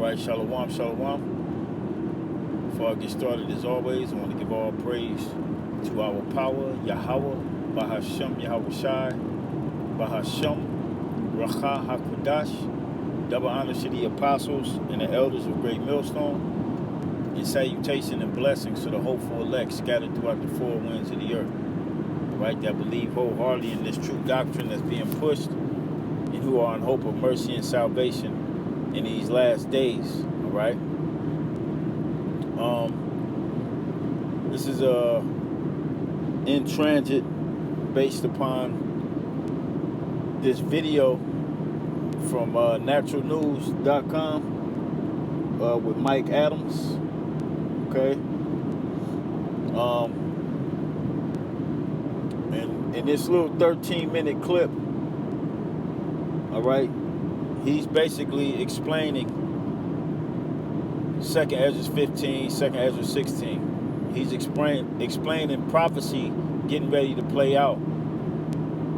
right, shalom, shalom. Before I get started, as always, I want to give all praise to our power, Yahweh, Bahashem, Yahweh Shai, Bahashem, Racha HaKodash. Double honor to the apostles and the elders of Great Millstone, and salutation and blessings to the hopeful elect scattered throughout the four winds of the earth, right, that believe wholeheartedly in this true doctrine that's being pushed, and who are in hope of mercy and salvation in these last days, all right? This is in transit based upon this video from naturalnews.com with Mike Adams, okay? And in this little 13-minute clip, all right, he's basically explaining 2nd Ezra 15, 2nd Ezra 16. He's explaining prophecy getting ready to play out,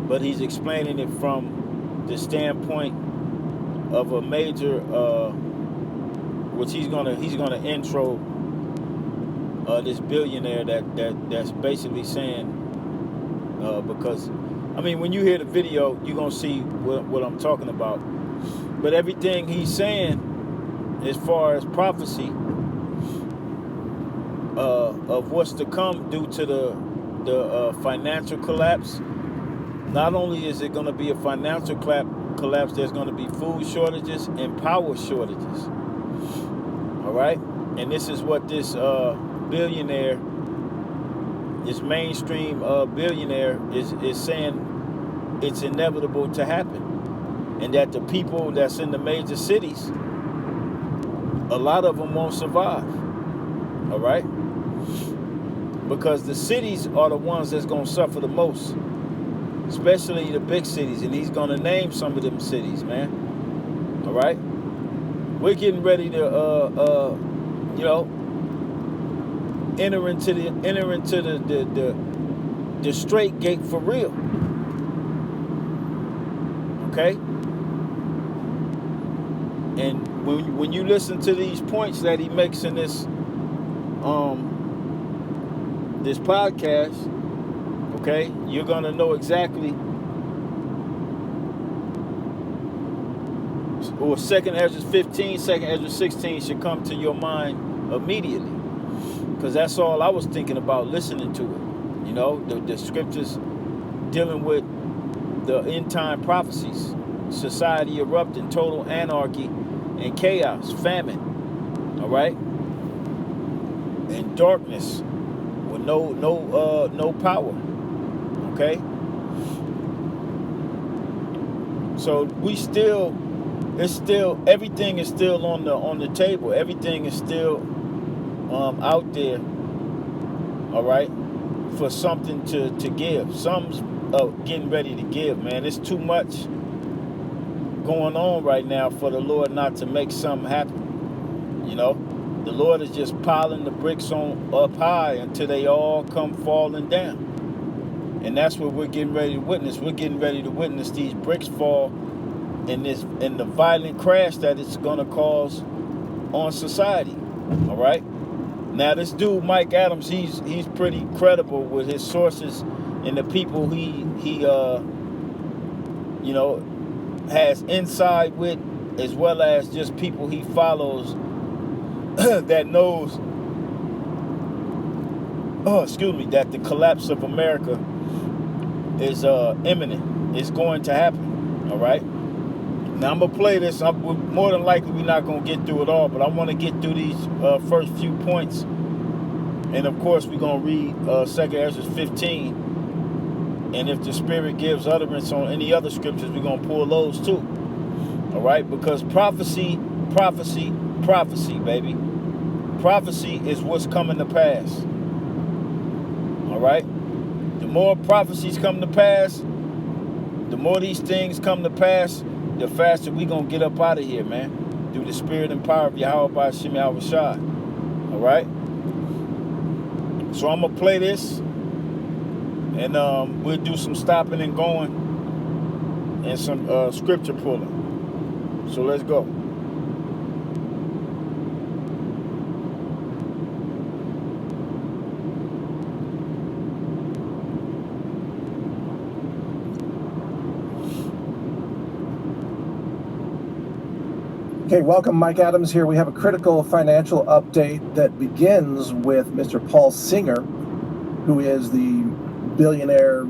but he's explaining it from the standpoint of a major, which he's gonna intro this billionaire that's basically saying, because I mean, when you hear the video, you're gonna see what I'm talking about. But everything he's saying, as far as prophecy of what's to come due to the financial collapse, not only is it going to be a financial collapse, there's going to be food shortages and power shortages. All right? And this is what this billionaire, this mainstream billionaire is saying it's inevitable to happen. And that the people that's in the major cities, a lot of them won't survive, all right? Because the cities are the ones that's going to suffer the most, especially the big cities, and he's going to name some of them cities, man, all right? We're getting ready to, enter into the straight gate for real, okay? And when you listen to these points that he makes in this this podcast, okay, you're gonna know exactly. Or 2nd Ezra 15, 2nd Ezra 16 should come to your mind immediately, because that's all I was thinking about listening to it. You know, the scriptures dealing with the end time prophecies, society erupting, total anarchy and chaos, famine, all right, and darkness with no power, okay. So everything is still on the table. Everything is still out there, all right, for something to give. Some's getting ready to give, man. It's too much going on right now for the Lord not to make something happen. You know, the Lord is just piling the bricks on up high until they all come falling down. And that's what we're getting ready to witness. We're getting ready to witness these bricks fall in the violent crash that it's going to cause on society. All right. Now this dude Mike Adams, he's pretty credible with his sources and the people he has inside with, as well as just people he follows that knows, that the collapse of America is imminent. It's going to happen, all right? Now, I'm going to play this. More than likely, we're not going to get through it all, but I want to get through these first few points. And, of course, we're going to read 2nd Ezra 15. And if the Spirit gives utterance on any other scriptures, we're going to pull those too. All right? Because prophecy, baby. Prophecy is what's coming to pass. All right? The more prophecies come to pass, the more these things come to pass, the faster we going to get up out of here, man. Through the Spirit and power of Yahweh Bahashem Yahweh Shai. All right? So I'm going to play this. And we'll do some stopping and going and some scripture pulling. So let's go. Okay, welcome. Mike Adams here. We have a critical financial update that begins with Mr. Paul Singer, who is the billionaire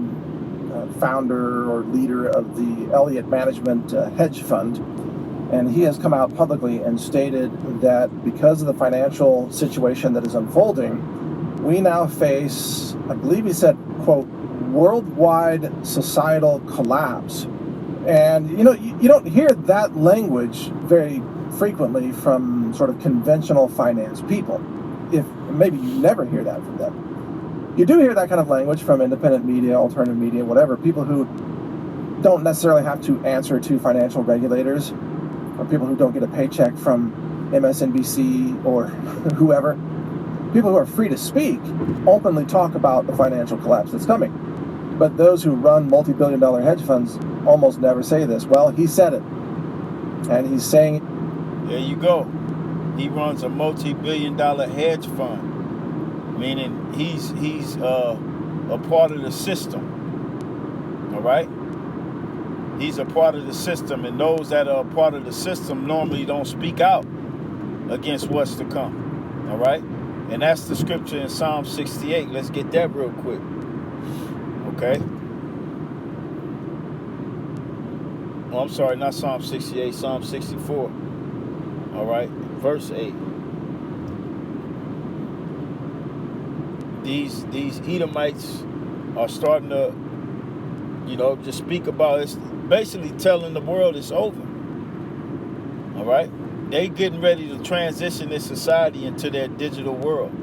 founder or leader of the Elliott Management hedge fund. And he has come out publicly and stated that because of the financial situation that is unfolding, we now face, I believe he said, quote, worldwide societal collapse. And you don't hear that language very frequently from sort of conventional finance people. If maybe you never hear that from them. You do hear that kind of language from independent media, alternative media, whatever, people who don't necessarily have to answer to financial regulators, or people who don't get a paycheck from MSNBC or whoever. People who are free to speak openly talk about the financial collapse that's coming. But those who run multi-billion-dollar hedge funds almost never say this. Well, he said it. And he's saying... There you go. He runs a multi-billion-dollar hedge fund, meaning he's a part of the system. All right? He's a part of the system, and those that are a part of the system normally don't speak out against what's to come. All right? And that's the scripture in Psalm 68. Let's get that real quick. Okay. Oh, I'm sorry, not Psalm 68, Psalm 64. All right, verse 8. These Edomites are starting to, just speak about it. Basically telling the world it's over. All right? They getting ready to transition this society into their digital world.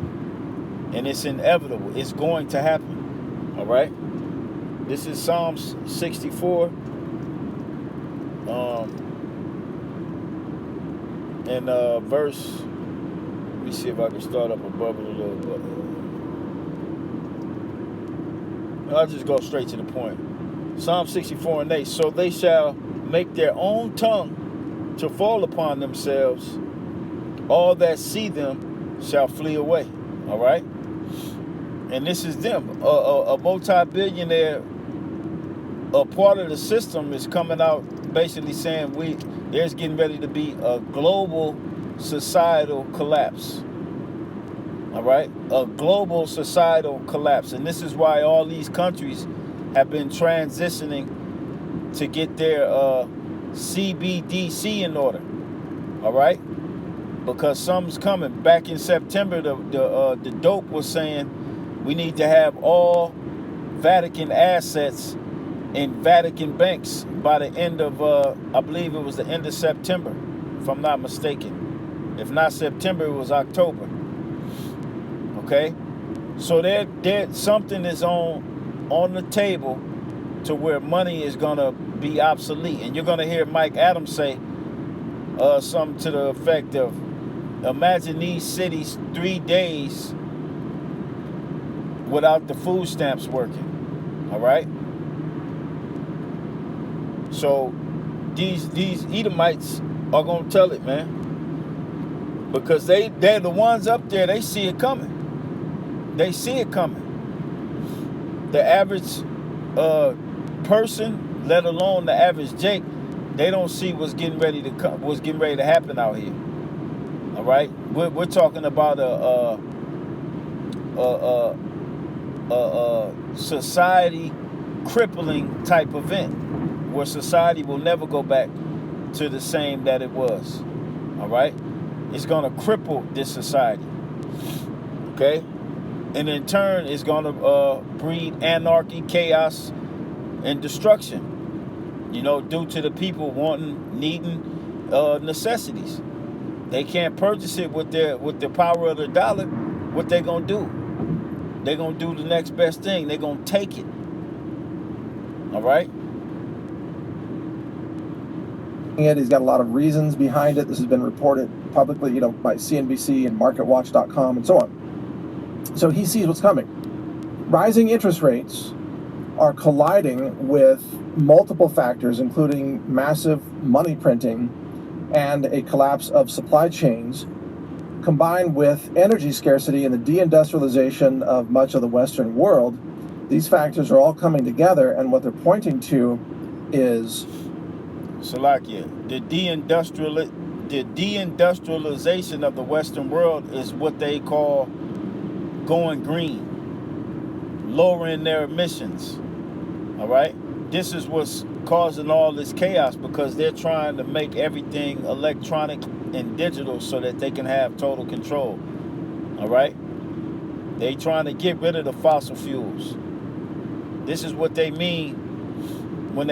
And it's inevitable. It's going to happen. All right? This is Psalms 64. And verse, let me see if I can start up above it a little bit. I'll just go straight to the point. Psalm 64 and 8. So they shall make their own tongue to fall upon themselves. All that see them shall flee away. All right? And this is them. A multi-billionaire, a part of the system is coming out basically saying there's getting ready to be a global societal collapse. All right? A global societal collapse. And this is why all these countries have been transitioning to get their CBDC in order. All right? Because something's coming. Back in September, the dope was saying we need to have all Vatican assets in Vatican banks by the end of, I believe it was the end of September, if I'm not mistaken. If not September, it was October. Okay? So there something is on the table to where money is going to be obsolete. And you're going to hear Mike Adams say something to the effect of, imagine these cities 3 days without the food stamps working. All right? So these Edomites are going to tell it, man. Because they're the ones up there, they see it coming. They see it coming. The average person, let alone the average Jake, they don't see what's getting ready to happen out here. All right? We're talking about a society crippling type event where society will never go back to the same that it was. All right? It's going to cripple this society. Okay? And in turn, it's going to breed anarchy, chaos, and destruction. Due to the people needing necessities. They can't purchase it with the power of the dollar. What they going to do? They're going to do the next best thing. They're going to take it. All right? He's got a lot of reasons behind it. This has been reported publicly, by CNBC and MarketWatch.com and so on. So he sees what's coming. Rising interest rates are colliding with multiple factors, including massive money printing and a collapse of supply chains, combined with energy scarcity and the deindustrialization of much of the Western world. These factors are all coming together, and what they're pointing to is... Salakia, the deindustrialization of the Western world is what they call going green, lowering their emissions. All right? This is what's causing all this chaos, because they're trying to make everything electronic and digital so that they can have total control. All right? They trying to get rid of the fossil fuels. This is what they mean when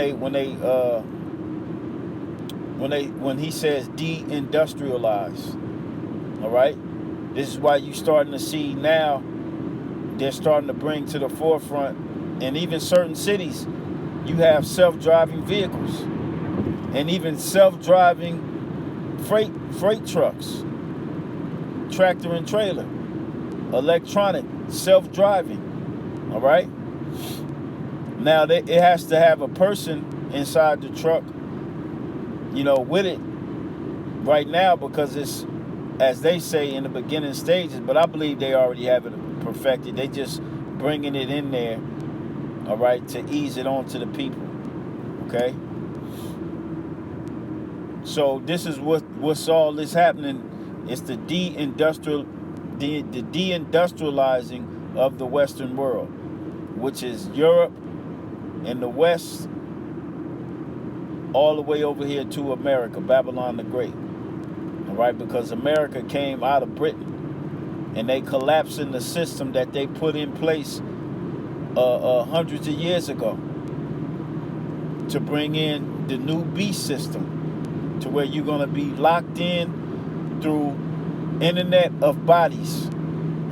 he says deindustrialize. All right? This is why you starting to see now they're starting to bring to the forefront, and even certain cities, you have self-driving vehicles and even self-driving freight trucks, tractor and trailer, electronic, self-driving. All right? Now, it has to have a person inside the truck, with it right now, because it's, as they say, in the beginning stages, but I believe they already have it perfected. They just bringing it in there, all right, to ease it on to the people, okay? So this is what's all this happening. It's the deindustrializing of the Western world, which is Europe and the West, all the way over here to America, Babylon the Great. All right, because America came out of Britain, and they collapsed in the system that they put in place hundreds of years ago to bring in the new beast system, to where you're going to be locked in through Internet of Bodies.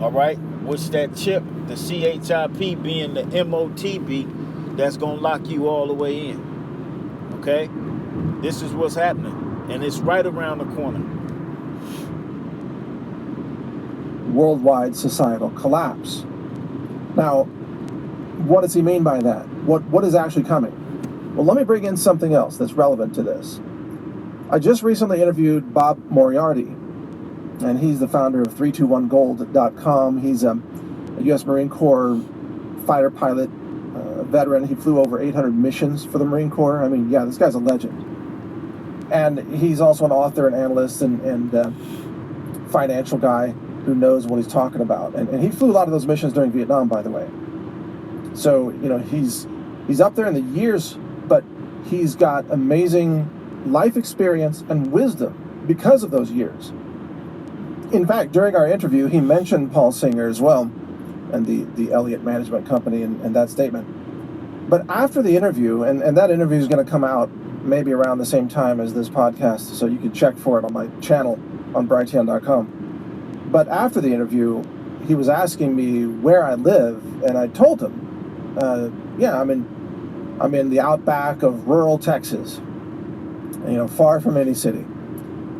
All right, which that chip, the CHIP being the MOTB, that's going to lock you all the way in. Okay? This is what's happening. And it's right around the corner. Worldwide societal collapse. Now, what does he mean by that? What is actually coming? Well, let me bring in something else that's relevant to this. I just recently interviewed Bob Moriarty, and he's the founder of 321gold.com. He's a U.S. Marine Corps fighter pilot, veteran. He flew over 800 missions for the Marine Corps. I mean, yeah, this guy's a legend. And he's also an author and analyst and financial guy who knows what he's talking about. And he flew a lot of those missions during Vietnam, by the way. So, he's up there in the years, but he's got amazing life experience and wisdom because of those years. In fact, during our interview, he mentioned Paul Singer as well, and the Elliott Management Company and that statement. But after the interview, and that interview is going to come out maybe around the same time as this podcast, so you can check for it on my channel on brighteon.com. But after the interview, he was asking me where I live, and I told him, I'm in the outback of rural Texas, far from any city.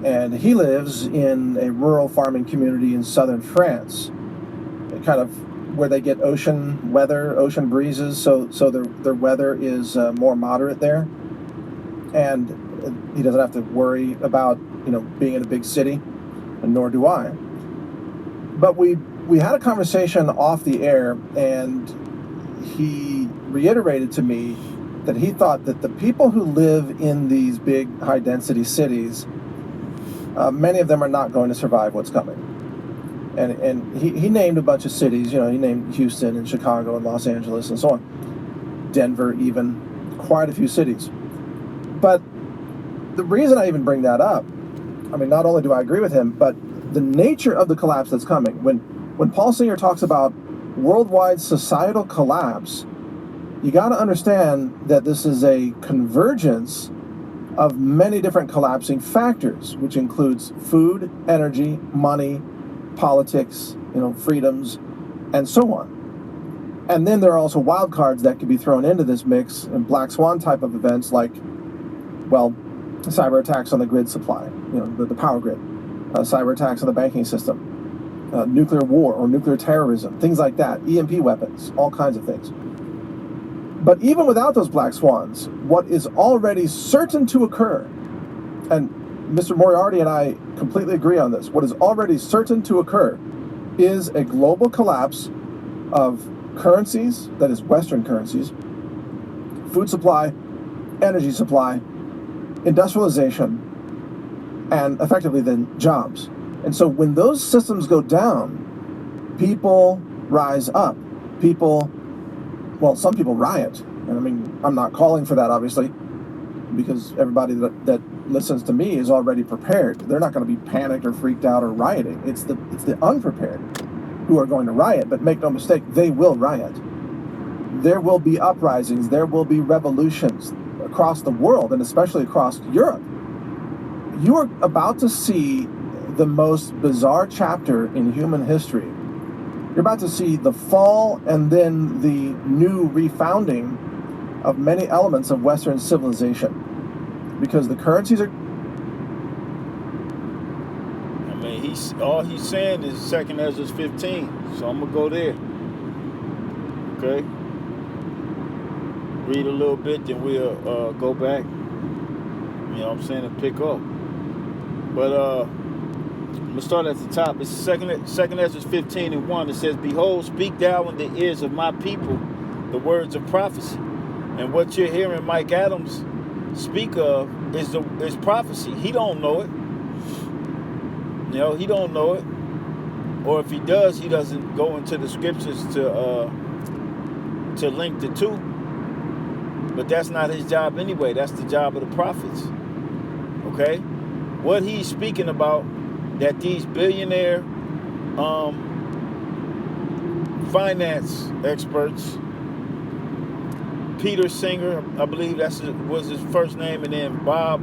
And he lives in a rural farming community in southern France, kind of where they get ocean weather, ocean breezes, so their weather is more moderate there. And he doesn't have to worry about, being in a big city, and nor do I. But we had a conversation off the air, and he reiterated to me that he thought that the people who live in these big high-density cities, many of them are not going to survive what's coming. And he named a bunch of cities. He named Houston and Chicago and Los Angeles and so on. Denver even, quite a few cities. But the reason I even bring that up, not only do I agree with him, but the nature of the collapse that's coming. When Paul Singer talks about worldwide societal collapse, you got to understand that this is a convergence of many different collapsing factors, which includes food, energy, money, politics, freedoms, and so on. And then there are also wild cards that can be thrown into this mix, and black swan type of events like, cyber attacks on the grid supply, the power grid, cyber attacks on the banking system, nuclear war or nuclear terrorism, things like that, EMP weapons, all kinds of things. But even without those black swans, what is already certain to occur, and Mr. Moriarty and I completely agree on this, what is already certain to occur is a global collapse of currencies, that is Western currencies, food supply, energy supply, industrialization, and effectively then jobs. And so when those systems go down, people rise up. Some people riot. And I mean, I'm not calling for that, obviously, because everybody that listens to me is already prepared. They're not going to be panicked or freaked out or rioting. It's the unprepared who are going to riot. But make no mistake, they will riot. There will be uprisings. There will be revolutions across the world, and especially across Europe. You are about to see the most bizarre chapter in human history. You're about to see the fall and then the new refounding of many elements of Western civilization, because the currencies are. I mean, all he's saying is 2 Ezra 15, so I'm gonna go there. Okay, read a little bit, then we'll go back. You know what I'm saying, and pick up. But I'm gonna start at the top. It's 2 Ezra 15 and 1. It says, "Behold, speak thou in the ears of my people the words of prophecy." And what you're hearing Mike Adams speak of is prophecy. He don't know it. You know, he don't know it. Or if he does, he doesn't go into the scriptures to link the two. But that's not his job anyway. That's the job of the prophets. Okay? What he's speaking about, that these billionaire finance experts, Peter Singer, I believe was his first name, and then Bob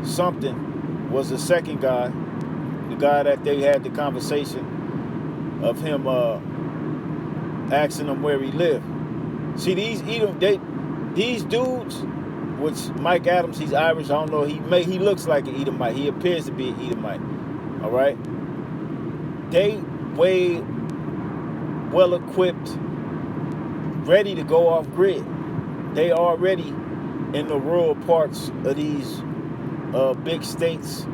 something was the second guy, the guy that they had the conversation of him asking him where he lived. See, these dudes, which Mike Adams, he's Irish, I don't know, he looks like an Edomite, he appears to be an Edomite, all right? They way well equipped, ready to go off grid. They already in the rural parts of these big states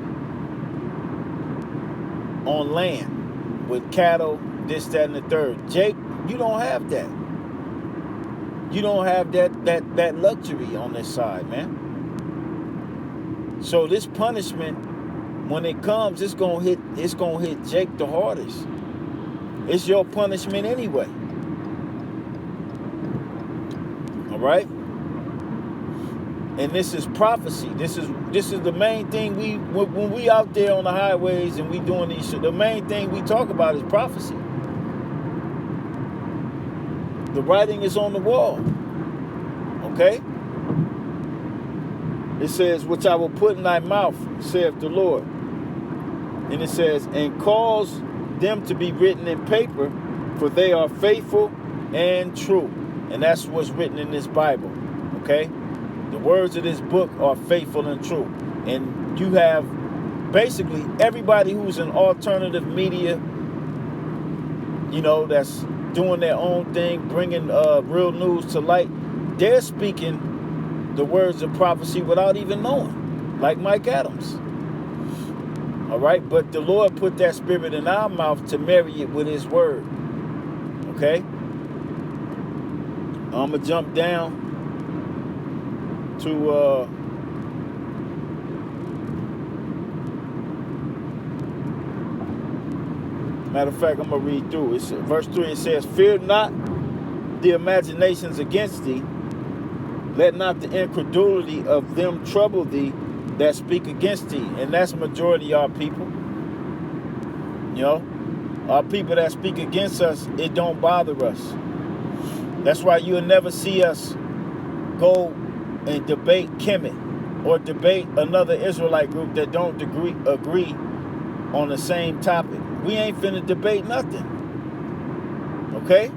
on land with cattle, this, that, and the third. Jake, you don't have that. You don't have that luxury on this side, man. So this punishment, when it comes, it's gonna hit Jake the hardest. It's your punishment anyway. All right? And this is prophecy. This is the main thing when we out there on the highways and we doing these shit, the main thing we talk about is prophecy. The writing is on the wall. Okay? It says, "Which I will put in thy mouth, saith the Lord." And it says, "And cause them to be written in paper, for they are faithful and true." And that's what's written in this Bible. Okay? The words of this book are faithful and true. And you have basically everybody who's in alternative media, you know, that's doing their own thing, bringing real news to light. They're speaking the words of prophecy without even knowing, like Mike Adams. All right, but the Lord put that spirit in our mouth to marry it with his word. Okay? I'm going to jump down to matter of fact, I'm going to read through. It's verse 3. It says, "Fear not the imaginations against thee. Let not the incredulity of them trouble thee that speak against thee." And that's majority of our people. You know, our people that speak against us, it don't bother us. That's why you'll never see us go and debate Kemet or debate another Israelite group that don't agree on the same topic. We ain't finna debate nothing. Okay?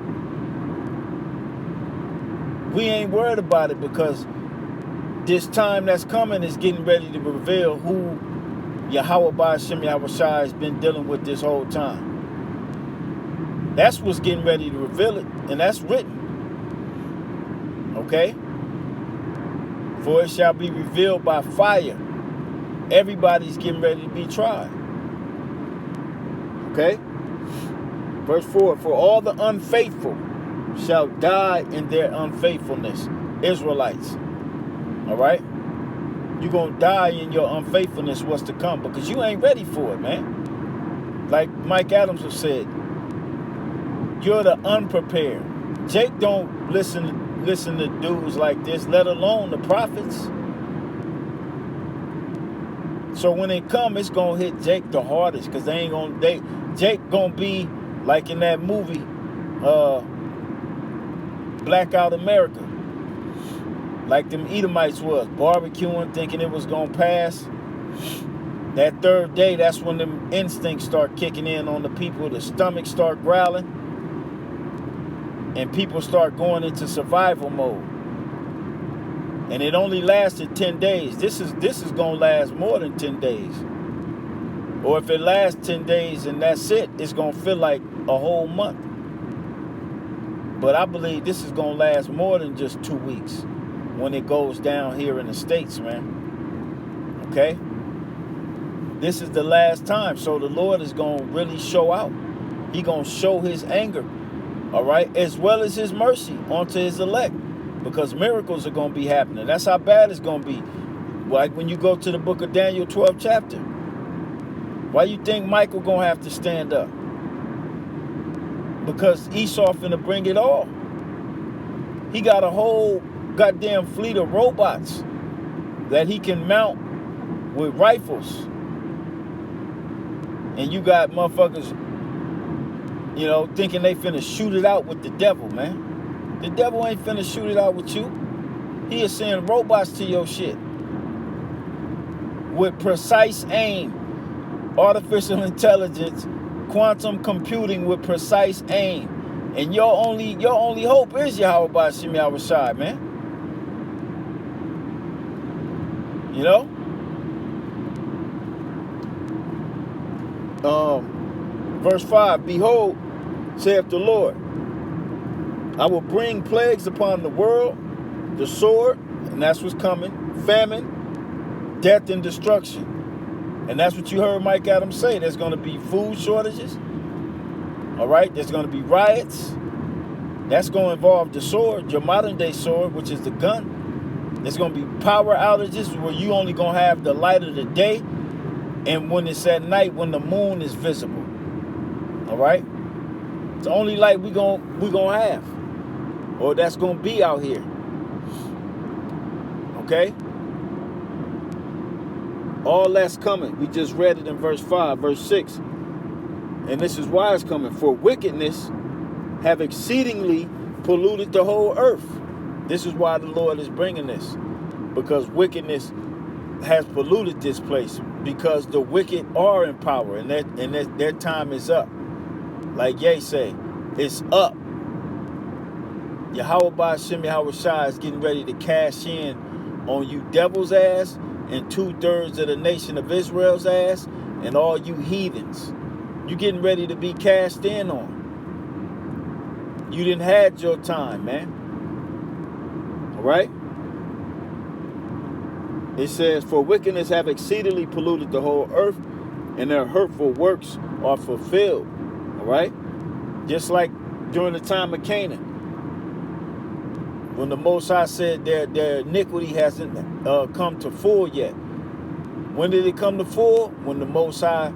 We ain't worried about it, because this time that's coming is getting ready to reveal who Yahweh Ba'ashem Yahushua has been dealing with this whole time. That's what's getting ready to reveal it, and that's written. Okay? "For it shall be revealed by fire." Everybody's getting ready to be tried. Okay? Verse 4, "For all the unfaithful shall die in their unfaithfulness." Israelites. All right? You're going to die in your unfaithfulness what's to come, because you ain't ready for it, man. Like Mike Adams have said, you're the unprepared. Jake don't listen to dudes like this, let alone the prophets. So when it come, it's gonna hit Jake the hardest, because Jake gonna be like in that movie, Blackout America. Like them Edomites was, barbecuing, thinking it was gonna pass. That third day, that's when them instincts start kicking in on the people. The stomach start growling, and people start going into survival mode. And it only lasted 10 days. This is gonna last more than 10 days. Or if it lasts 10 days and that's it, it's gonna feel like a whole month. But I believe this is gonna last more than just 2 weeks when it goes down here in the States, man. Okay? This is the last time. So the Lord is gonna really show out. He gonna show his anger, all right, as well as his mercy onto his elect, because miracles are gonna be happening. That's how bad it's gonna be. Like when you go to the book of Daniel 12th chapter. Why you think Michael gonna have to stand up? Because Esau finna bring it all. He got a whole goddamn fleet of robots that he can mount with rifles. And you got motherfuckers, thinking they finna shoot it out with the devil, man. The devil ain't finna shoot it out with you. He is sending robots to your shit with precise aim. Artificial intelligence, quantum computing with precise aim. And your only hope is Yahweh Ba'Shem Yahushai, man. Verse 5, behold, saith the Lord, I will bring plagues upon the world, the sword, and that's what's coming, famine, death, and destruction. And that's what you heard Mike Adams say. There's going to be food shortages. All right? There's going to be riots. That's going to involve the sword, your modern day sword, which is the gun. There's going to be power outages where you only going to have the light of the day, and when it's at night, when the moon is visible. All right? It's the only light we gonna have, or that's going to be out here. Okay? All that's coming. We just read it in verse 5, verse 6. And this is why it's coming. For wickedness have exceedingly polluted the whole earth. This is why the Lord is bringing this. Because wickedness has polluted this place. Because the wicked are in power, and their time is up. Like Ye say, it's up. Yahweh Ba'Shem Yahushai is getting ready to cash in on you devil's ass, and 2/3 of the nation of Israel's ass, and all you heathens. You getting ready to be cast in on. You didn't had your time, man. All right? It says, for wickedness have exceedingly polluted the whole earth, and their hurtful works are fulfilled. All right? Just like during the time of Canaan, when the Most High said their iniquity hasn't come to full yet. When did it come to full? When the Most High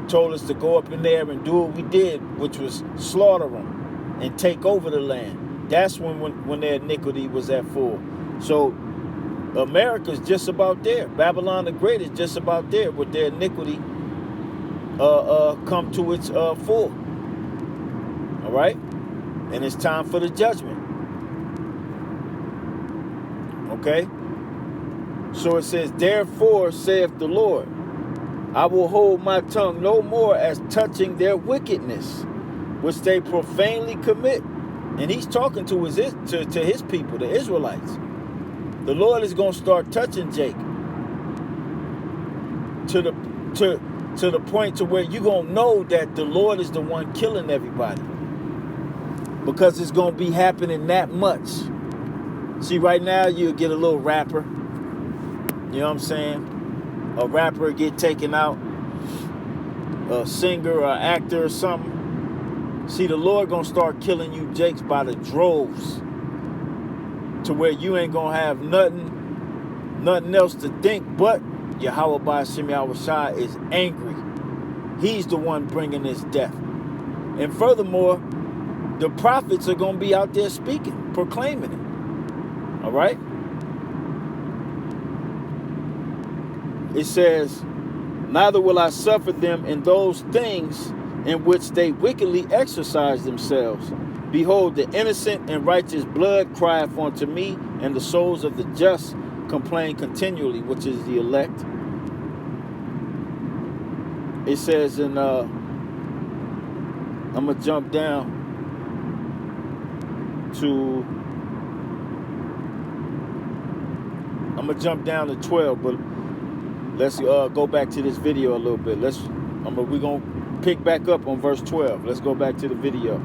told us to go up in there and do what we did, which was slaughter them and take over the land. That's when their iniquity was at full. So America's just about there. Babylon the Great is just about there with their iniquity come to its full. All right? And it's time for the judgment. Okay? So it says, therefore saith the Lord, I will hold my tongue no more as touching their wickedness, which they profanely commit. And he's talking to his people, the Israelites. The Lord is going to start touching Jake to the point to where you're going to know that the Lord is the one killing everybody, because it's going to be happening that much. See, right now you'll get a little rapper, you know what I'm saying? A rapper get taken out, a singer or actor or something. See, the Lord gonna start killing you jakes by the droves, to where you ain't gonna have nothing nothing else to think but Yahweh Ba'ashem Yahushua is angry. He's the one bringing this death. And furthermore, the prophets are going to be out there speaking, proclaiming it. All right? It says, neither will I suffer them in those things in which they wickedly exercise themselves. Behold, the innocent and righteous blood crieth unto me, and the souls of the just complain continually, which is the elect. It says in, I'm going to jump down to, to 12, but let's go back to this video a little bit. We're going to pick back up on verse 12. Let's go back to the video,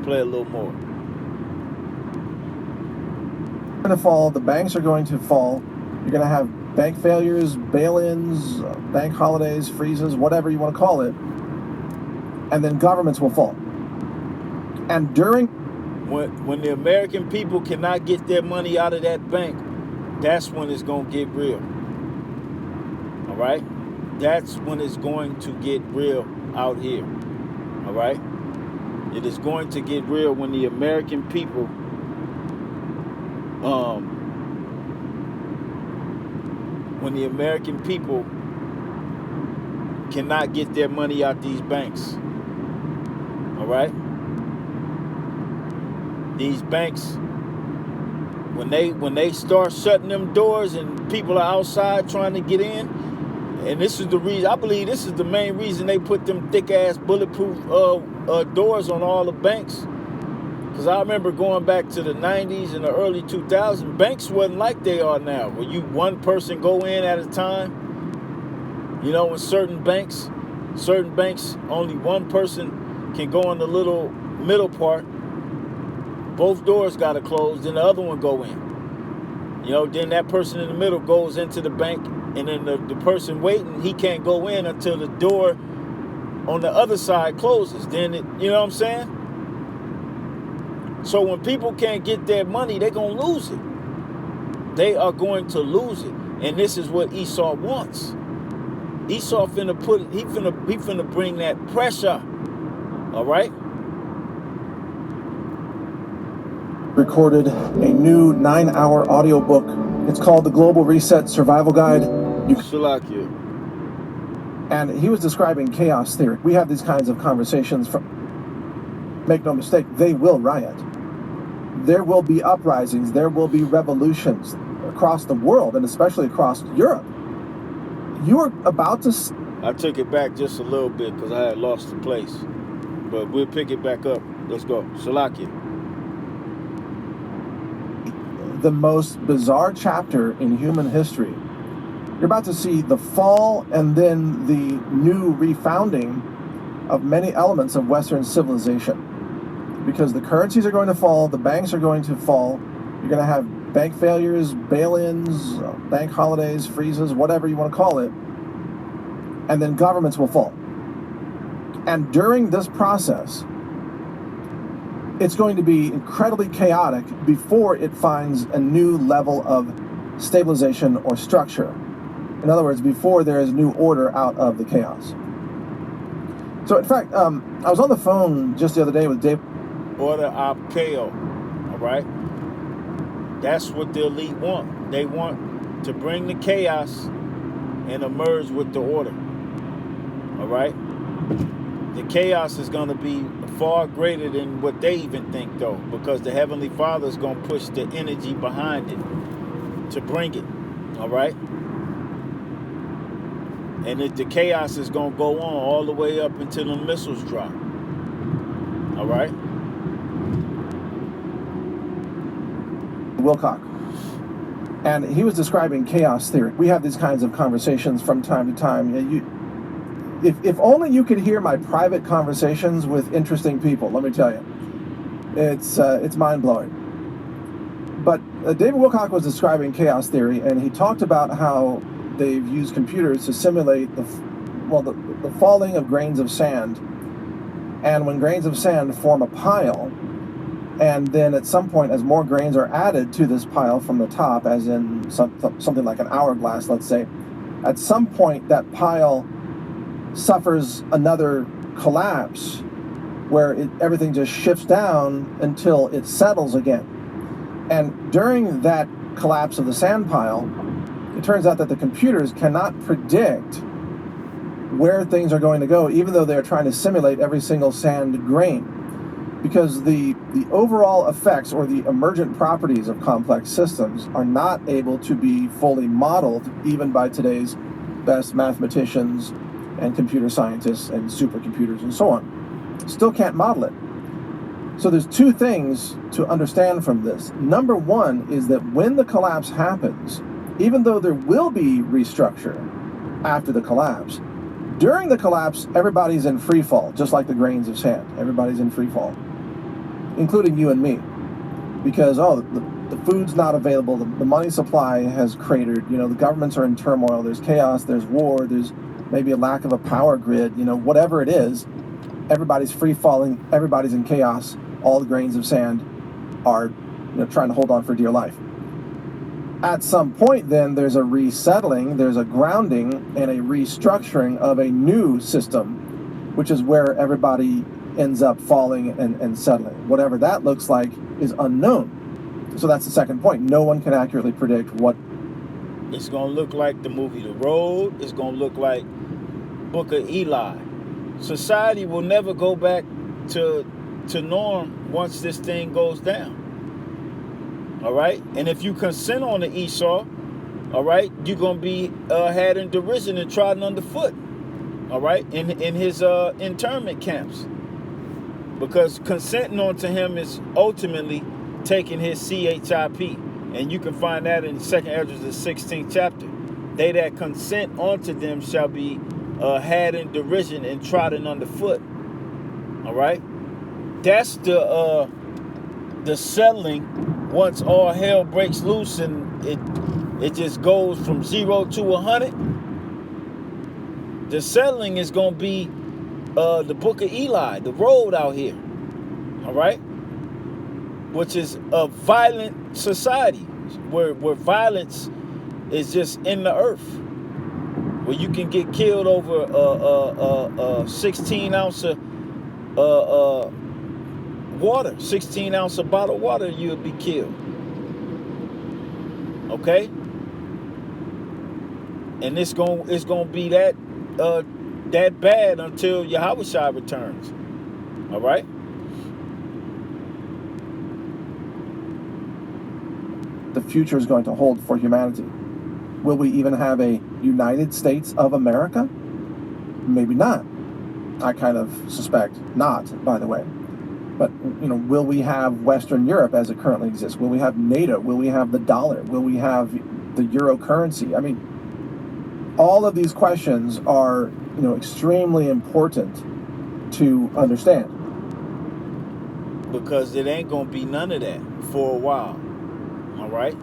play a little more. Going to fall, the banks are going to fall. You're going to have bank failures, bail-ins, bank holidays, freezes, whatever you want to call it. And then governments will fall. And during... When the American people cannot get their money out of that bank, that's when it's going to get real. All right? That's when it's going to get real out here. All right? It is going to get real when the American people cannot get their money out these banks. All right? These banks, when they start shutting them doors and people are outside trying to get in, and this is the reason, I believe this is the main reason they put them thick ass bulletproof doors on all the banks. Because I remember going back to the 90s and the early 2000s, banks wasn't like they are now, where you one person go in at a time. You know, in certain banks, only one person can go in the little middle part. Both doors got to close, then the other one go in. You know, then that person in the middle goes into the bank, and then the person waiting, he can't go in until the door on the other side closes. Then, you know what I'm saying? So when people can't get their money, they're going to lose it. They are going to lose it. And this is what Esau wants. Esau finna bring that pressure. All right? Recorded a new 9-hour audiobook. It's called The Global Reset Survival Guide. Shalakia. And he was describing chaos theory. We have these kinds of conversations. Make no mistake, they will riot. There will be uprisings. There will be revolutions across the world, and especially across Europe. You are about to... I took it back just a little bit because I had lost the place. But we'll pick it back up. Let's go. Shalakia. The most bizarre chapter in human history. You're about to see the fall and then the new refounding of many elements of Western civilization. Because the currencies are going to fall, the banks are going to fall, you're going to have bank failures, bail-ins, bank holidays, freezes, whatever you want to call it, and then governments will fall. And during this process, it's going to be incredibly chaotic before it finds a new level of stabilization or structure. In other words, before there is new order out of the chaos. So in fact, I was on the phone just the other day with Dave. Order of chaos, all right? That's what the elite want. They want to bring the chaos and emerge with the order, all right? The chaos is going to be far greater than what they even think, though, because the Heavenly Father is going to push the energy behind it to bring it, all right? And the chaos is going to go on all the way up until the missiles drop, all right? Wilcock. And he was describing chaos theory. We have these kinds of conversations from time to time. If only you could hear my private conversations with interesting people, let me tell you. It's mind-blowing. But David Wilcock was describing chaos theory, and he talked about how they've used computers to simulate the falling of grains of sand. And when grains of sand form a pile, And then at some point, as more grains are added to this pile from the top, as in something like an hourglass, let's say, at some point that pile suffers another collapse where everything just shifts down until it settles again. And during that collapse of the sand pile, it turns out that the computers cannot predict where things are going to go, even though they're trying to simulate every single sand grain. Because the overall effects or the emergent properties of complex systems are not able to be fully modeled even by today's best mathematicians and computer scientists and supercomputers and so on. Still can't model it. So there's two things to understand from this. Number one is that when the collapse happens, even though there will be restructure after the collapse, during the collapse, everybody's in free fall, just like the grains of sand. Everybody's in free fall, including you and me, because the food's not available, the money supply has cratered, the governments are in turmoil, there's chaos, there's war, there's maybe a lack of a power grid, whatever it is, everybody's free falling, everybody's in chaos, all the grains of sand are trying to hold on for dear life. At some point then there's a resettling, there's a grounding and a restructuring of a new system, which is where everybody ends up falling and settling. Whatever that looks like is unknown. So that's the second point. No one can accurately predict what. It's going to look like the movie The Road. It's going to look like Book of Eli. Society will never go back to norm once this thing goes down. All right? And if you consent on the Esau, all right, you're going to be had in derision and trodden underfoot. All right? In his internment camps. Because consenting onto him is ultimately taking his CHIP. And you can find that in 2 Ezra, the 16th chapter. They that consent unto them shall be had in derision and trodden underfoot. All right? That's the settling once all hell breaks loose and it just goes from 0 to 100. The settling is going to be the Book of Eli, the road out here, all right, which is a violent society where violence is just in the earth, where you can get killed over a 16 ounce of water, 16 ounce of bottled water, you would be killed. Okay, and it's gonna be that bad until Yahushua returns. All right. The future is going to hold for humanity. Will we even have a United States of America? Maybe not. I kind of suspect not, by the way. But, will we have Western Europe as it currently exists? Will we have NATO? Will we have the dollar? Will we have the euro currency? I mean, all of these questions are, extremely important to understand. Because it ain't going to be none of that for a while. All right?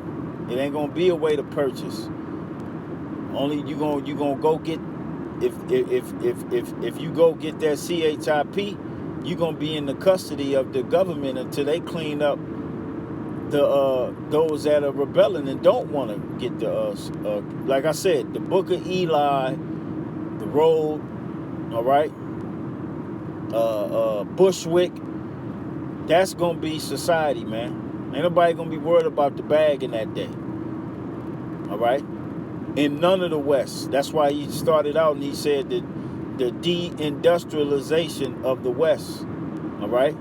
It ain't going to be a way to purchase. Only you going to go get, if you go get that CHIP, you're going to be in the custody of the government until they clean up the those that are rebelling and don't want to get the like I said, the Book of Eli, the Road, all right, Bushwick, that's going to be society, man. Ain't nobody going to be worried about the bag in that day, all right? In none of the West. That's why he started out and he said that the deindustrialization of the West. All right?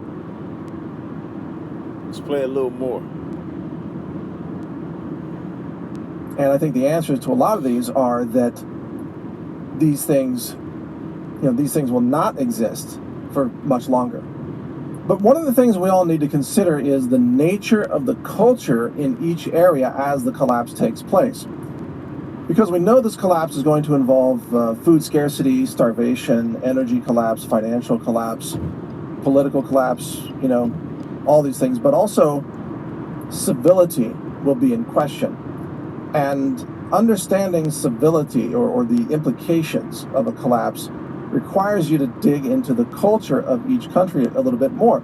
Let's play a little more. And I think the answers to a lot of these are that these things will not exist for much longer. But one of the things we all need to consider is the nature of the culture in each area as the collapse takes place. Because we know this collapse is going to involve food scarcity, starvation, energy collapse, financial collapse, political collapse, all these things. But also civility will be in question. And understanding civility or the implications of a collapse requires you to dig into the culture of each country a little bit more.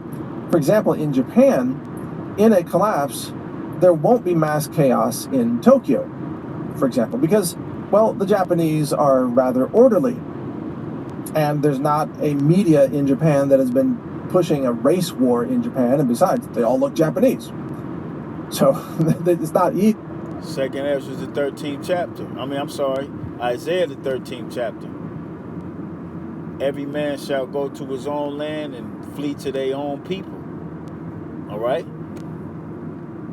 For example, in Japan, in a collapse, there won't be mass chaos in Tokyo, for example, because, well, the Japanese are rather orderly. And there's not a media in Japan that has been pushing a race war in Japan, and besides, they all look Japanese. So it's not easy. Second Ezra, the 13th chapter. Isaiah, the 13th chapter. Every man shall go to his own land and flee to their own people. All right?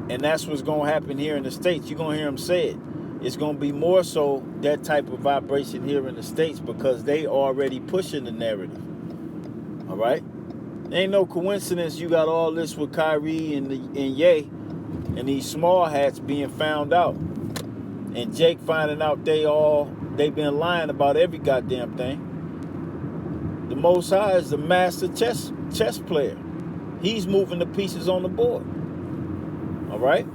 And that's what's going to happen here in the States. You're going to hear him say it. It's going to be more so that type of vibration here in the States because they already pushing the narrative. All right? Ain't no coincidence you got all this with Kyrie and Ye and these small hats being found out. And Jake finding out they've been lying about every goddamn thing. The Most High is the master chess player. He's moving the pieces on the board. All right?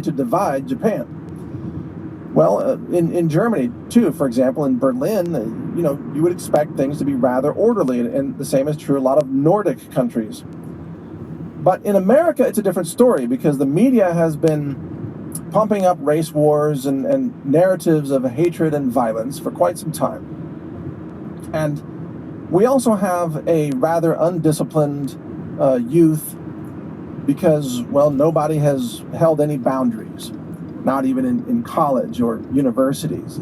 To divide Japan. Well, in Germany, too, for example, in Berlin, you would expect things to be rather orderly, and the same is true a lot of Nordic countries. But in America, it's a different story because the media has been pumping up race wars and narratives of hatred and violence for quite some time. And we also have a rather undisciplined youth because, well, nobody has held any boundaries, not even in college or universities.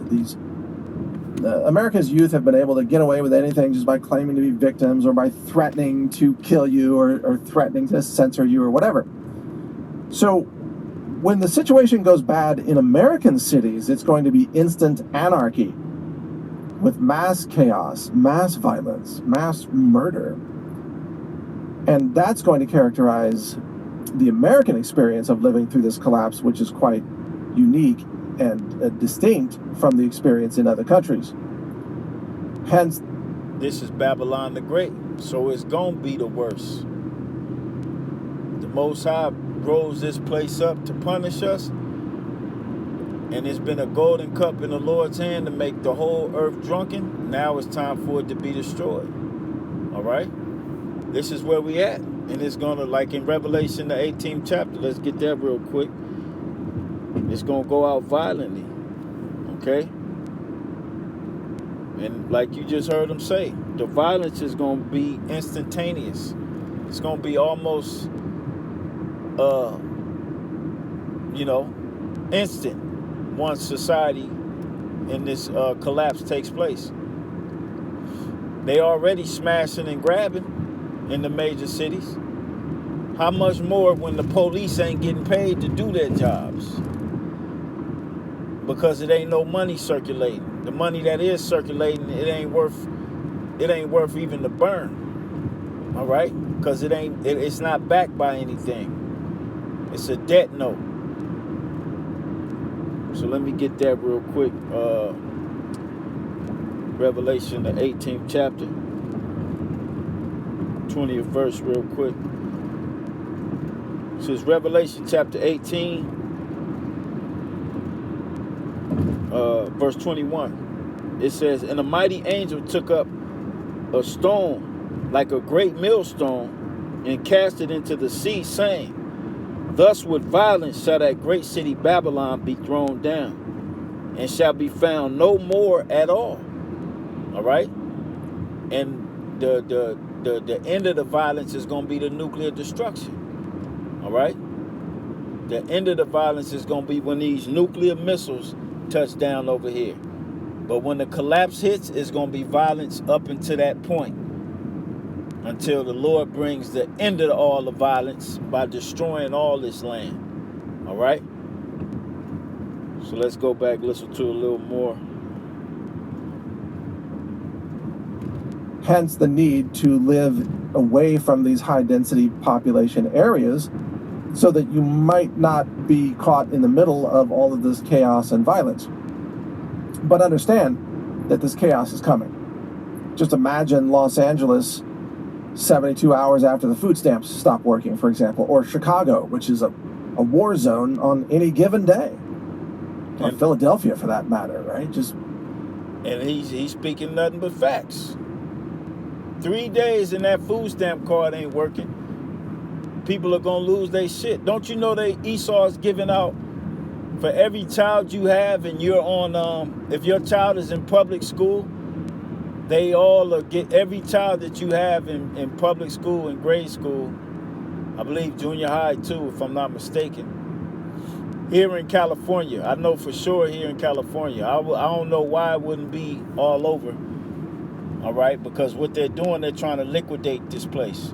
America's youth have been able to get away with anything just by claiming to be victims or by threatening to kill you or threatening to censor you or whatever. So when the situation goes bad in American cities, it's going to be instant anarchy with mass chaos, mass violence, mass murder. And that's going to characterize the American experience of living through this collapse, which is quite unique and distinct from the experience in other countries. Hence, this is Babylon the Great, so it's going to be the worst. The Most High rose this place up to punish us, and it's been a golden cup in the Lord's hand to make the whole earth drunken. Now it's time for it to be destroyed. All right? This is where we at. And it's going to, like in Revelation, the 18th chapter, let's get that real quick. It's going to go out violently. Okay? And like you just heard him say, the violence is going to be instantaneous. It's going to be almost, instant once society in this collapse takes place. They already smashing and grabbing in the major cities. How much more when the police ain't getting paid to do their jobs? Because it ain't no money circulating. The money that is circulating, it ain't worth even the burn. All right? Because it's not backed by anything. It's a debt note. So let me get that real quick. Revelation, the 18th chapter, 20th verse real quick. It says Revelation chapter 18, verse 21. It says, and a mighty angel took up a stone like a great millstone and cast it into the sea, saying, thus with violence shall that great city Babylon be thrown down, and shall be found no more at all. All right? And the end of the violence is going to be the nuclear destruction. All right? The end of the violence is going to be when these nuclear missiles touch down over here. But when the collapse hits, it's going to be violence up until that point. Until the Lord brings the end of all the violence by destroying all this land. All right? So let's go back, listen to a little more. Hence the need to live away from these high-density population areas so that you might not be caught in the middle of all of this chaos and violence. But understand that this chaos is coming. Just imagine Los Angeles 72 hours after the food stamps stop working, for example, or Chicago, which is a war zone on any given day. Or Philadelphia, for that matter, right? And he's speaking nothing but facts. 3 days and that food stamp card ain't working. People are gonna lose their shit. Don't you know Esau is giving out for every child you have, and you're on, if your child is in public school, they all get every child that you have in public school and grade school, I believe junior high too, if I'm not mistaken. Here in California, I know for sure here in California. I don't know why it wouldn't be all over. All right, because what they're doing, they're trying to liquidate this place.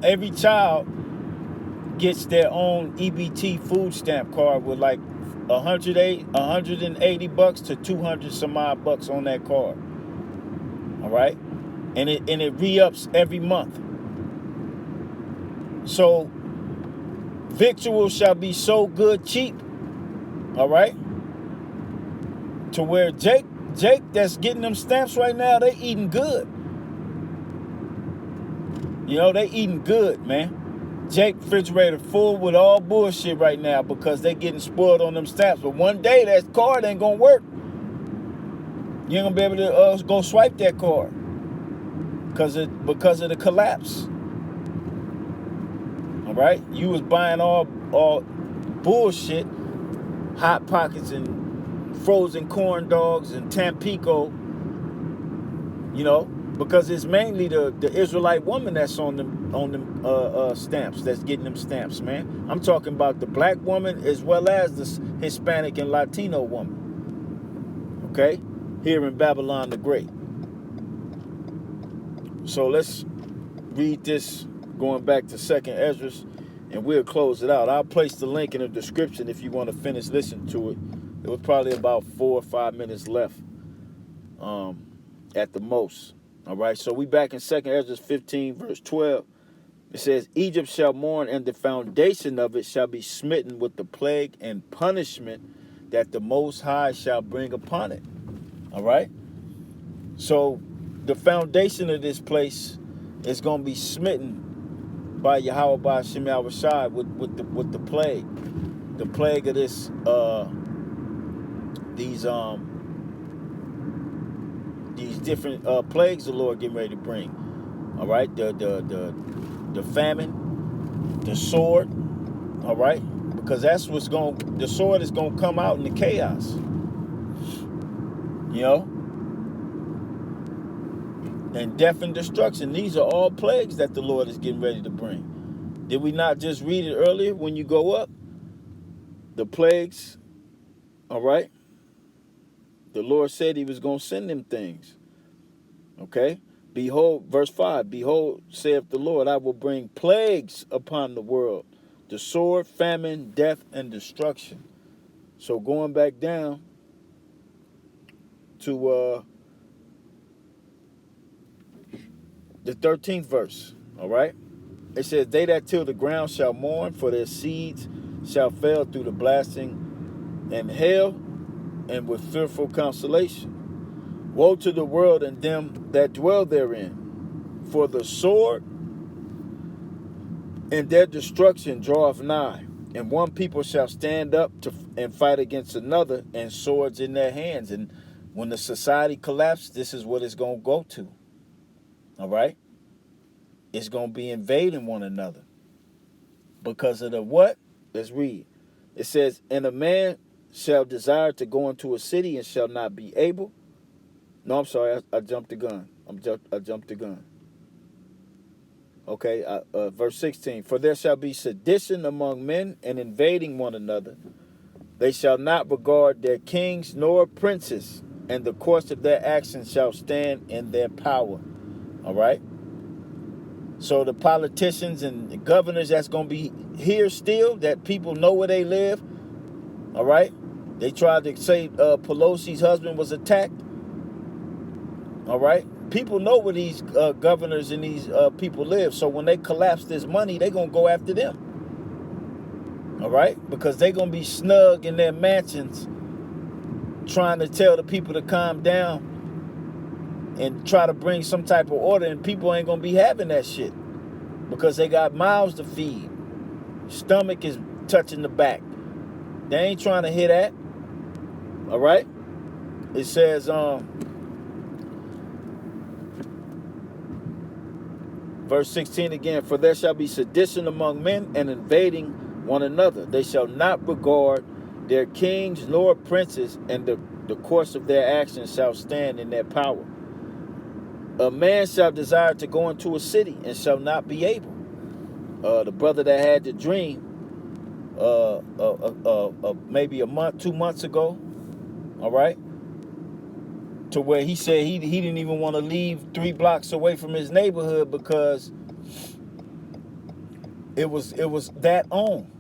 Every child gets their own EBT food stamp card with like $180 to 200 some odd bucks on that card. All right, and it re-ups every month. So victuals shall be so good cheap. All right, to where Jake that's getting them stamps right now, they eating good. You know, they eating good, man. Jake refrigerator full with all bullshit right now because they getting spoiled on them stamps. But one day that card ain't gonna work. You ain't gonna be able to go swipe that card because of the collapse. All right, you was buying all bullshit, Hot Pockets and frozen corn dogs and Tampico. You know, because it's mainly the Israelite woman that's on them stamps, that's getting them stamps, man. I'm talking about the black woman as well as the Hispanic and Latino woman. Okay, here in Babylon the Great. So let's read this, going back to 2nd Ezra, and we'll close it out. I'll place the link in the description if you want to finish listening to it. It was probably about 4 or 5 minutes left, at the most. All right, so we back in 2nd Ezra 15, verse 12. It says, Egypt shall mourn, and the foundation of it shall be smitten with the plague and punishment that the Most High shall bring upon it. All right? So the foundation of this place is going to be smitten by Yahweh Ba'ashem Yahushai with the plague. The plague of these different plagues the Lord getting ready to bring. All right, the famine, the sword. All right, because that's what's the sword is gonna come out in the chaos. You know, and death and destruction. These are all plagues that the Lord is getting ready to bring. Did we not just read it earlier when you go up? The plagues. All right. The Lord said he was going to send them things. Okay? Behold, verse 5, behold, saith the Lord, I will bring plagues upon the world, the sword, famine, death, and destruction. So going back down to the 13th verse, all right? It says, they that till the ground shall mourn, for their seeds shall fail through the blasting and hail, and with fearful consolation. Woe to the world and them that dwell therein, for the sword and their destruction draweth nigh, and one people shall stand up and fight against another, and swords in their hands. And when the society collapses, this is what it's going to go to. All right? It's going to be invading one another. Because of the what? Let's read. It says, and a man shall desire to go into a city and shall not be able. No, I'm sorry. I jumped the gun. I jumped the gun. Okay, verse 16. For there shall be sedition among men and invading one another. They shall not regard their kings nor princes, and the course of their actions shall stand in their power. All right? So the politicians and the governors that's going to be here still, that people know where they live, all right? They tried to say Pelosi's husband was attacked, all right? People know where these governors and these people live, so when they collapse this money, they're going to go after them, all right? Because they're going to be snug in their mansions trying to tell the people to calm down and try to bring some type of order, and people ain't gonna be having that shit because they got mouths to feed. Stomach is touching the back. They ain't trying to hear that. All right? It says, Verse 16 again, for there shall be sedition among men and invading one another. They shall not regard their kings nor princes, and the course of their actions shall stand in their power. A man shall desire to go into a city and shall not be able. The brother that had the dream maybe a month, 2 months ago, all right, to where he said he didn't even want to leave 3 blocks away from his neighborhood because it was that on.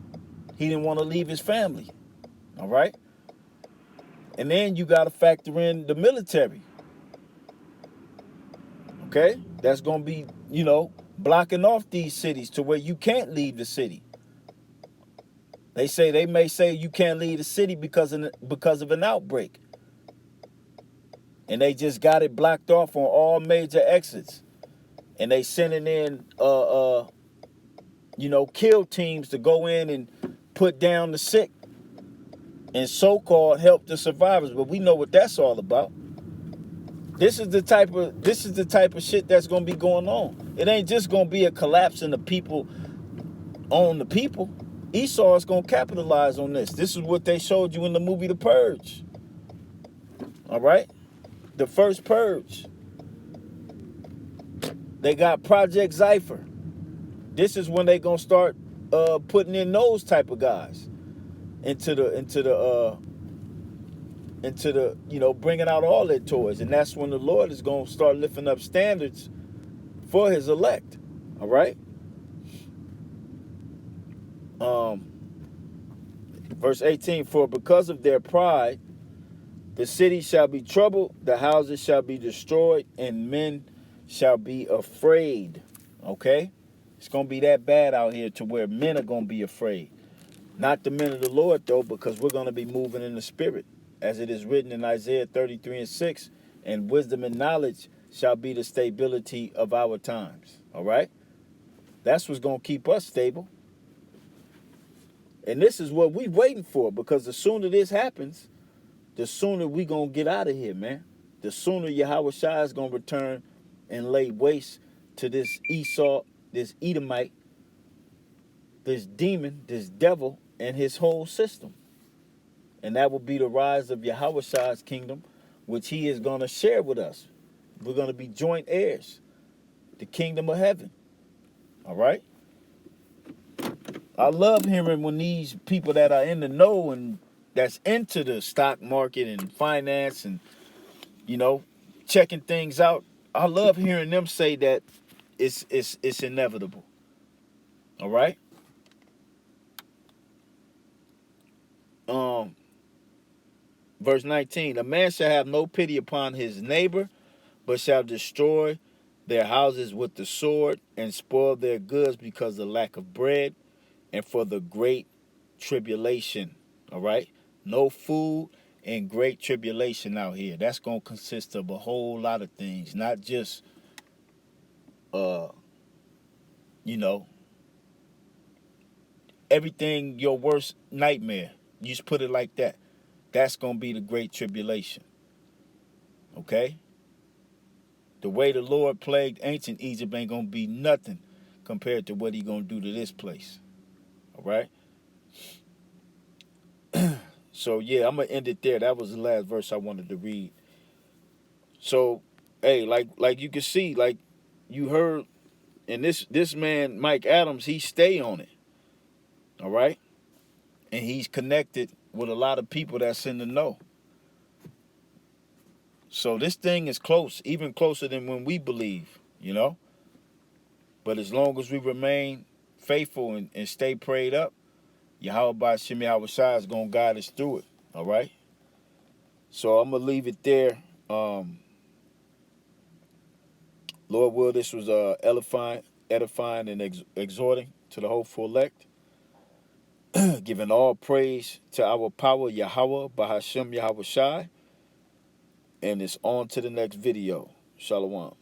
He didn't want to leave his family, all right? And then you got to factor in the military, okay? That's going to be, blocking off these cities to where you can't leave the city. They may say you can't leave the city because of an outbreak. And they just got it blocked off on all major exits. And they sending in kill teams to go in and put down the sick and so-called help the survivors. But we know what that's all about. This is the type of shit that's gonna be going on. It ain't just gonna be a collapse in the people on the people. Esau is gonna capitalize on this. This is what they showed you in the movie The Purge. All right? The first Purge. They got Project Cypher. This is when they gonna start putting in those type of guys into the bringing out all their toys, and that's when the Lord is gonna start lifting up standards for His elect. All right. Verse 18, for because of their pride, the city shall be troubled, the houses shall be destroyed, and men shall be afraid. Okay? It's going to be that bad out here to where men are going to be afraid. Not the men of the Lord, though, because we're going to be moving in the Spirit. As it is written in Isaiah 33:6, and wisdom and knowledge shall be the stability of our times. All right? That's what's going to keep us stable. And this is what we waiting for, because the sooner this happens, the sooner we going to get out of here, man. The sooner Yahweh Shai is going to return and lay waste to this Esau, this Edomite, this demon, this devil, and his whole system. And that will be the rise of Yahweh Shai's kingdom, which he is going to share with us. We're going to be joint heirs, the kingdom of heaven. All right? I love hearing when these people that are in the know and that's into the stock market and finance and, checking things out. I love hearing them say that it's inevitable. All right? Verse 19, a man shall have no pity upon his neighbor, but shall destroy their houses with the sword and spoil their goods because of lack of bread and for the great tribulation. All right? No food and great tribulation out here. That's going to consist of a whole lot of things, not just, everything your worst nightmare. You just put it like that. That's going to be the great tribulation. Okay? The way the Lord plagued ancient Egypt ain't going to be nothing compared to what he going to do to this place. All right? So, yeah, I'm going to end it there. That was the last verse I wanted to read. So, hey, like you can see, like you heard, and this man, Mike Adams, he stay on it. All right? And he's connected with a lot of people that's in the know. So this thing is close, even closer than when we believe, But as long as we remain faithful and stay prayed up, Yahweh Ba'Shem Yahweh Shai is going to guide us through it, all right? So I'm going to leave it there. Lord will, this was edifying and exhorting to the hopeful elect, giving all praise to our power, Yahweh Ba'Shem Yahweh Shai. And it's on to the next video. Shalom.